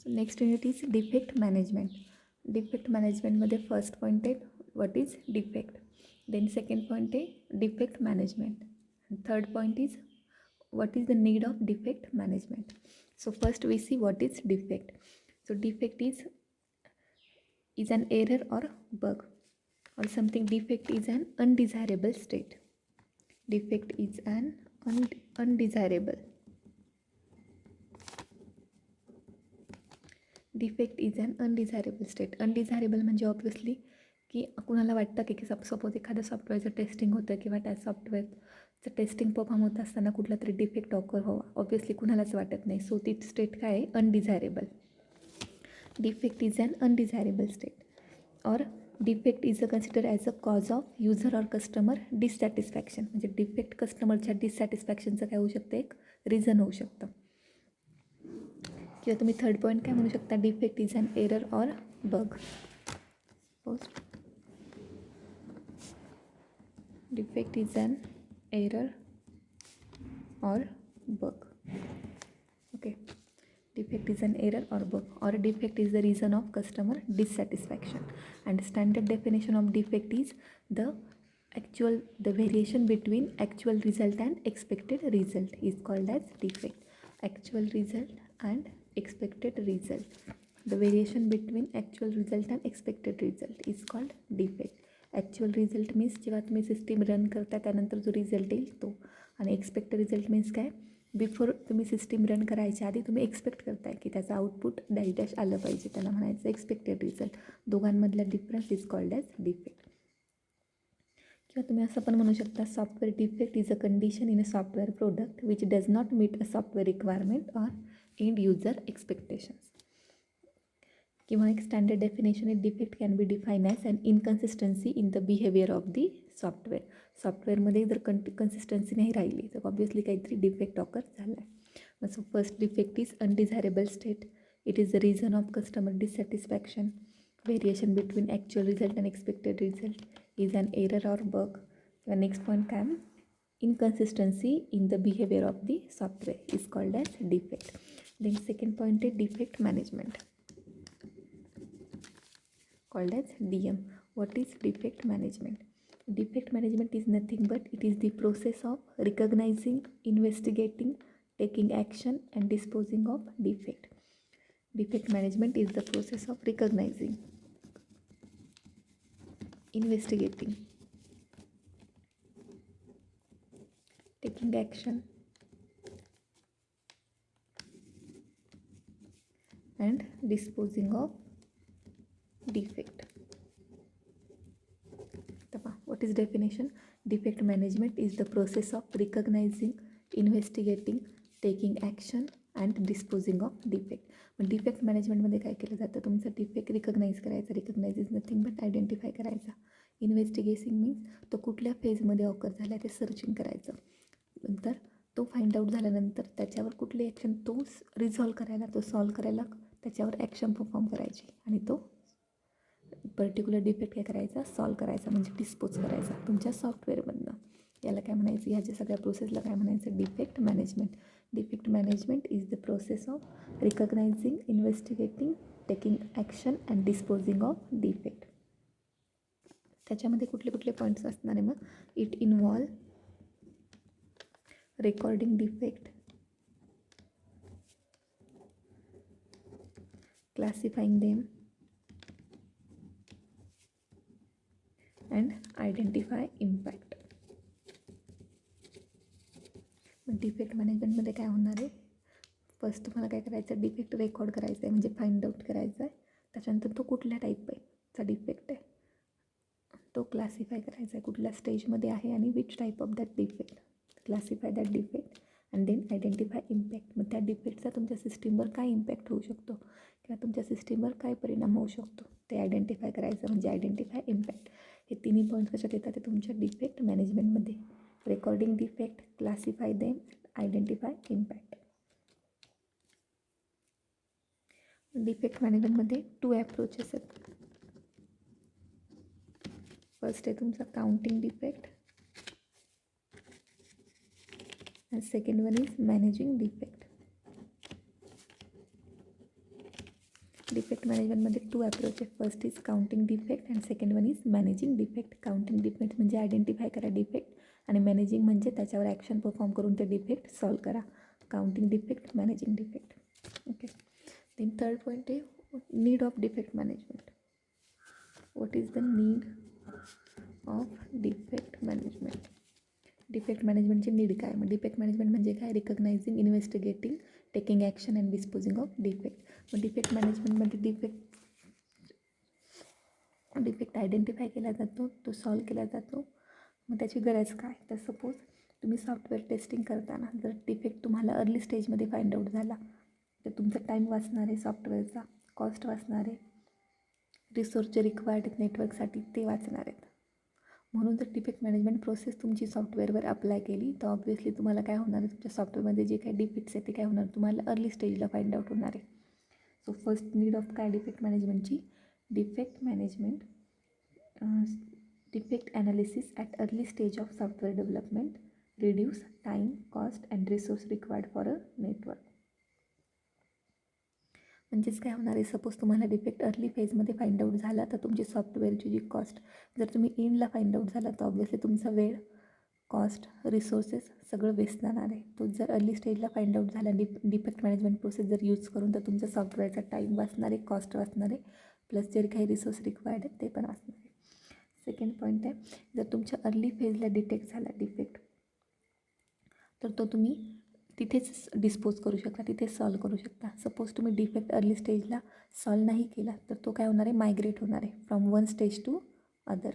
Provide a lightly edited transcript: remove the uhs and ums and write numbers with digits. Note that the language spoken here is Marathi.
So next unit is defect management. Defect management मध्ये first point आहे what is defect. Then second point आहे defect management. And third point is what is the need of defect management. So first we see what is defect. So defect is an error or bug or something. Defect is an undesirable state. Defect is an undesirable. Defect is an undesirable state. Undesirable म्हणजे ऑब्व्हियसली की कुणाला वाटतं की सपोज एखाद्या सॉफ्टवेअरचं टेस्टिंग होतं किंवा त्या सॉफ्टवेअरचं टेस्टिंग परफॉर्म होत असताना कुठला तरी डिफेक्ट ऑकर व्हावा, ऑब्व्हियसली कुणालाच वाटत नाही. सो ती स्टेट काय आहे, अनडिझायरेबल. Defect is an undesirable state और defect is consider as a cause of user और कस्टमर डिससॅटिस्फॅक्शन. म्हणजे डिफेक्ट कस्टमरच्या डिससॅटिस्फॅक्शनचं काय होऊ शकतं, एक रिझन होऊ शकतं. किंवा तुम्ही थर्ड पॉईंट काय म्हणू शकता, defect is an error or bug. Post defect is an error or bug. Okay, defect is an error or bug और defect is the reason of customer dissatisfaction. And standard definition of defect is the variation between actual result and expected result is called as defect. Actual result and expected result, the variation between actual result and expected result is called defect. Actual result means जेव्हा तुम्ही सिस्टीम रन करता त्यानंतर जो रिझल्ट येईल तो, आणि एक्सपेक्टेड रिझल्ट मीन्स काय, बिफोर तुम्ही सिस्टीम रन करायच्या आधी तुम्ही एक्सपेक्ट करताय की त्याचं आउटपुट डॅश डॅश आलं पाहिजे, त्याला म्हणायचं एक्सपेक्टेड रिझल्ट. दोघांमधला difference is called as defect. किंवा तुम्ही असं पण म्हणू शकता, software defect is a condition in a software product which does not meet a software requirement or end user expectations. किंवा एक स्टँडर्ड डेफिनेशन आहे, defect can be define as an inconsistency in the behaviour of the software. सॉफ्टवेअरमध्ये जर कन्सिस्टन्सी नाही राहिली तर ऑब्व्हियसली काहीतरी डिफेक्ट ऑकर झाला आहे. So first defect is undesirable state. It is the reason of customer dissatisfaction. Variation between actual result and expected result is an error or bug. The next point comes, inconsistency in the behavior of the software is called as defect. Then second point is defect management, called as DM. What is defect management? Defect management is nothing but it is the process of recognizing, investigating, taking action and disposing of defect. Defect management is the process of recognizing, investigating, taking action and disposing of defect. What is definition? Defect management is the process of recognizing, investigating, taking action and disposing of defect. मग डिफेक्ट मॅनेजमेंटमध्ये काय केलं जातं, तुमचा डिफेक्ट रिकग्नाइज करायचा. Recognize is nothing but identify करायचा. इन्व्हेस्टिगेशन मीन्स तो कुठल्या फेजमध्ये ऑकर झाला ते सर्चिंग करायचं. नंतर तो फाइंड आउट झाल्यानंतर त्याच्यावर कुठली ॲक्शन, तो रिझॉल्व करायला, तो सॉल्व करायला त्याच्यावर ॲक्शन परफॉर्म करायची आणि तो पर्टिक्युलर डिफेक्ट काय करायचा, सॉल्व करायचा, म्हणजे डिस्पोज करायचा तुमच्या सॉफ्टवेअरमधनं. याला काय म्हणायचं, ह्याच्या सगळ्या प्रोसेसला काय म्हणायचं, defect management. Defect management is the process of recognising, investigating, taking action and disposing of defect. त्याच्यामध्ये कुठले कुठले पॉईंट्स असणार आहे मग, it involve recording defect, classifying them and identify impact. मग डिफेक्ट मॅनेजमेंटमध्ये काय होणार आहे, फर्स्ट तुम्हाला काय करायचं, डिफेक्ट रेकॉर्ड करायचं आहे, म्हणजे फाइंड आउट करायचा आहे. त्याच्यानंतर तो कुठल्या टाईपचा डिफेक्ट आहे तो क्लासिफाय करायचा आहे, कुठल्या स्टेजमध्ये आहे आणि which type of that defect. Classify that defect and then identify impact. मग त्या डिफेक्टचा तुमच्या सिस्टीमवर काय इम्पॅक्ट होऊ शकतो किंवा तुमच्या सिस्टीमवर काय परिणाम होऊ शकतो ते आयडेंटिफाय करायचं, म्हणजे आयडेंटिफाय इम्पॅक्ट. हे तिन्ही पॉईंट कशात येतात, ते तुमच्या डिफेक्ट मॅनेजमेंटमध्ये. Recording defect, classify them, identify impact. Defect मॅनेजमेंटमध्ये 2 ॲप्रोचेस आहेत. फर्स्ट आहे तुमचा counting defect and second one is managing defect. Defect मॅनेजमेंटमध्ये 2 अप्रोच आहे. First is counting defect and second one is managing defect. Counting defect म्हणजे आयडेंटिफाय करा डिफेक्ट, आणि मॅनेजिंग म्हणजे त्याच्यावर ॲक्शन परफॉर्म करून ते डिफेक्ट सॉल्व करा. Counting defect, managing defect. Okay. Then third point आहे need of defect management. What is the need of defect management. Defect मॅनेजमेंटची नीड काय. मग डिफेक्ट मॅनेजमेंट म्हणजे काय. Recognising, investigating, taking action and disposing of defect. मग डिफेक्ट मॅनेजमेंटमध्ये डिफेक्ट आयडेंटिफाय केला जातो, तो सॉल्व केला जातो. मग त्याची गरज काय. तर सपोज तुम्ही सॉफ्टवेअर टेस्टिंग करताना जर डिफेक्ट तुम्हाला अर्ली स्टेजमध्ये फाइंड आउट झाला तर तुमचा टाईम वाचणार आहे, सॉफ्टवेअरचा कॉस्ट वाचणार आहे, रिसोर्स जे रिक्वायर्ड आहेत नेटवर्कसाठी ते वाचणार आहेत. म्हणून जर डिफेक्ट मॅनेजमेंट प्रोसेस तुमची सॉफ्टवेअरवर अप्लाय केली तर ऑब्व्हियसली तुम्हाला काय होणार आहे, तुमच्या सॉफ्टवेअरमध्ये जे काही डिफेक्ट्स आहेत ते काय होणार, तुम्हाला अर्ली स्टेजला फाइंड आउट होणार आहे. सो फर्स्ट नीड ऑफ काय डिफेक्ट मॅनेजमेंटची. Defect management, defect analysis at early stage of software development, reduce time, cost and resource required for a network. म्हणजेच काय होणार आहे, सपोज तुम्हाला डिफेक्ट अर्ली फेजमध्ये फाइंड आउट झाला तर तुमची सॉफ्टवेअरची जी कॉस्ट, जर तुम्ही एंडला फाइंड आउट झाला तर ऑब्व्हियसली तुमचा वेळ, कॉस्ट, रिसोर्सेस सगळं वेस्ट जाणार आहे. तो जर अर्ली स्टेजला फाइंड आउट झाला डिफेक्ट मॅनेजमेंट प्रोसेस जर यूज करून तर तुमच्या सॉफ्टवेअरचा टाईम वाचणार आहे, कॉस्ट वाचणार आहे, प्लस जे काही रिसोर्स रिक्वायर्ड आहेत ते पण वाचणार आहे. सेकंड पॉईंट आहे, जर तुमच्या अर्ली फेजला डिटेक्ट झाला डिफेक्ट तर तो तुम्ही तिथेच डिस्पोज करू शकता, तिथेच सॉल्व करू शकता. सपोज तुम्ही डिफेक्ट अर्ली स्टेजला सॉल्व नाही केला तर तो काय होणार आहे, मायग्रेट होणार आहे from one stage to other.